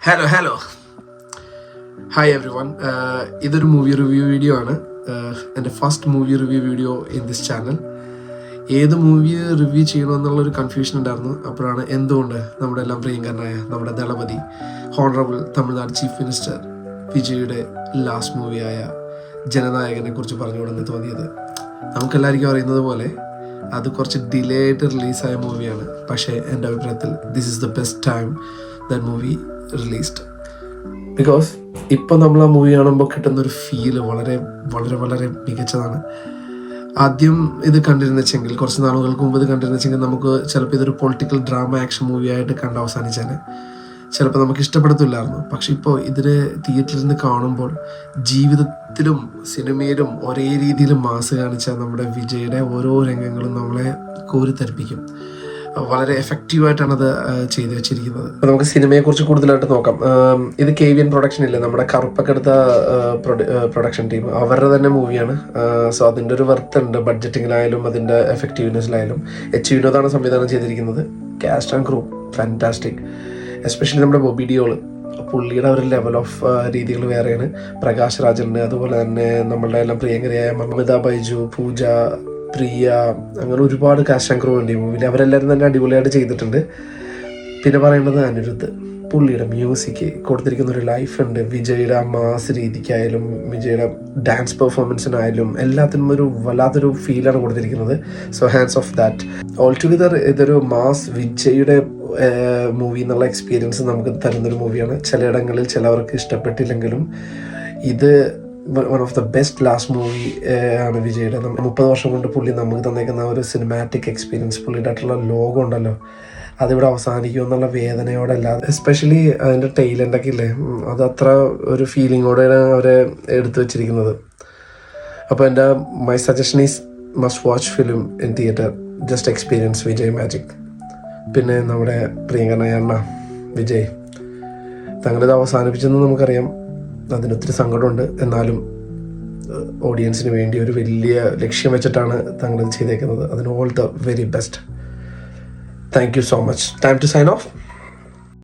Hello hi every one. ഇതൊരു movie review video ആണ്. എൻ്റെ first movie review video in this channel. ഏത് movie review ചെയ്യണമെന്നുള്ളൊരു confusion ഉണ്ടായിരുന്നു. അപ്പോഴാണ് എന്തുകൊണ്ട് നമ്മുടെ എല്ലാം പ്രിയങ്കരനായ നമ്മുടെ Thalapathy honourable Tamil Nadu chief minister വിജയുടെ ലാസ്റ്റ് മൂവിയായ ജനനായകനെ കുറിച്ച് പറഞ്ഞുകൊണ്ടെന്ന് തോന്നിയത്. നമുക്കെല്ലാവർക്കും അറിയുന്നത് പോലെ അത് കുറച്ച് ഡിലേ ആയിട്ട് റിലീസായ മൂവിയാണ്. പക്ഷേ എൻ്റെ അഭിപ്രായത്തിൽ this is the best time that movie released. Because ഇപ്പം നമ്മൾ ആ മൂവി കാണുമ്പോൾ കിട്ടുന്നൊരു ഫീല് വളരെ വളരെ വളരെ മികച്ചതാണ്. ആദ്യം ഇത് കണ്ടിരുന്നെങ്കിൽ, കുറച്ച് നാളുകൾക്ക് മുമ്പ് ഇത് കണ്ടിരുന്നെങ്കിൽ നമുക്ക് ചിലപ്പോൾ ഇതൊരു പൊളിറ്റിക്കൽ ഡ്രാമ ആക്ഷൻ മൂവി ആയിട്ട് കണ്ട് അവസാനിച്ചാണ്. ചിലപ്പോൾ നമുക്ക് ഇഷ്ടപ്പെടത്തില്ലായിരുന്നു. പക്ഷെ ഇപ്പോൾ ഇതിന് തിയേറ്ററിൽ നിന്ന് കാണുമ്പോൾ ജീവിതത്തിലും സിനിമയിലും ഒരേ രീതിയിൽ മാസ് കാണിച്ച നമ്മുടെ വിജയുടെ ഓരോ രംഗങ്ങളും നമ്മളെ കോരിത്തരിപ്പിക്കും. വളരെ എഫക്റ്റീവായിട്ടാണ് അത് ചെയ്തു വെച്ചിരിക്കുന്നത്. അപ്പോൾ നമുക്ക് സിനിമയെക്കുറിച്ച് കൂടുതലായിട്ട് നോക്കാം. ഇത് KVN പ്രൊഡക്ഷൻ ഇല്ലേ, നമ്മുടെ കറുപ്പൊക്കെടുത്ത പ്രൊഡക്ഷൻ ടീം, അവരുടെ തന്നെ മൂവിയാണ്. സോ അതിൻ്റെ ഒരു വർത്ത് ഉണ്ട്, ബഡ്ജറ്റിങ്ങിലായാലും അതിൻ്റെ എഫക്റ്റീവ്നെസ്സിലായാലും. H. വിനോദാണ് സംവിധാനം ചെയ്തിരിക്കുന്നത്. Cast and crew fantastic. Especially നമ്മുടെ ബോബി ഡിയോൾ, പുള്ളിയുടെ ഒരു ലെവൽ ഓഫ് രീതികൾ വേറെയാണ്. പ്രകാശ് രാജുണ്ട്, അതുപോലെ തന്നെ നമ്മളുടെ എല്ലാം പ്രിയങ്കരിയായ മമിത ബൈജു, പൂജ, പ്രിയ, അങ്ങനെ ഒരുപാട് കാസ്റ്റ് ആൻഡ് ക്രൂ ഉണ്ട് ഈ മൂവിയിൽ. അവരെല്ലാവരും തന്നെ അടിപൊളിയായിട്ട് ചെയ്തിട്ടുണ്ട്. പിന്നെ പറയേണ്ടത് അനിരുദ്ധ്, പുള്ളിയുടെ മ്യൂസിക് കൊടുത്തിരിക്കുന്ന ഒരു ലൈഫ് ഉണ്ട്. വിജയുടെ ആ മാസ് രീതിക്കായാലും വിജയുടെ ഡാൻസ് പെർഫോമൻസിനായാലും എല്ലാത്തിനും ഒരു വല്ലാത്തൊരു ഫീലാണ് കൊടുത്തിരിക്കുന്നത്. So hands of that. All together ഇതൊരു മാസ് വിജയുടെ മൂവി എന്നുള്ള എക്സ്പീരിയൻസ് നമുക്ക് തരുന്നൊരു മൂവിയാണ്. ചിലയിടങ്ങളിൽ ചിലവർക്ക് ഇഷ്ടപ്പെട്ടില്ലെങ്കിലും ഇത് one of the best last movie ആണ് വിജയുടെ. 30 വർഷം കൊണ്ട് പുള്ളി നമുക്ക് തന്നേക്കുന്ന ഒരു സിനിമാറ്റിക് എക്സ്പീരിയൻസ്, പുള്ളിയുടെ ആയിട്ടുള്ള ലോകം ഉണ്ടല്ലോ, അതിവിടെ അവസാനിക്കും എന്നുള്ള വേദനയോടെ അല്ലാതെ. എസ്പെഷ്യലി അതിൻ്റെ ടൈലൻ്റൊക്കെ ഇല്ലേ, അത് അത്ര ഒരു ഫീലിങ്ങോടെയാണ് അവരെ എടുത്തു വെച്ചിരിക്കുന്നത്. അപ്പോൾ എൻ്റെ my suggestion is must watch film in theatre, just experience Vijay magic. പിന്നെ നമ്മുടെ പ്രിയങ്കരനായ അണ്ണ വിജയ്, തങ്ങളിത് അവസാനിപ്പിച്ചെന്ന് നമുക്കറിയാം. അതിനൊത്തിരി സങ്കടമുണ്ട്. എന്നാലും ഓഡിയൻസിന് വേണ്ടി ഒരു വലിയ ലക്ഷ്യം വെച്ചിട്ടാണ് തങ്ങളിത് ചെയ്തേക്കുന്നത്. അതിന് all the very best. Thank you so much. Time to sign of.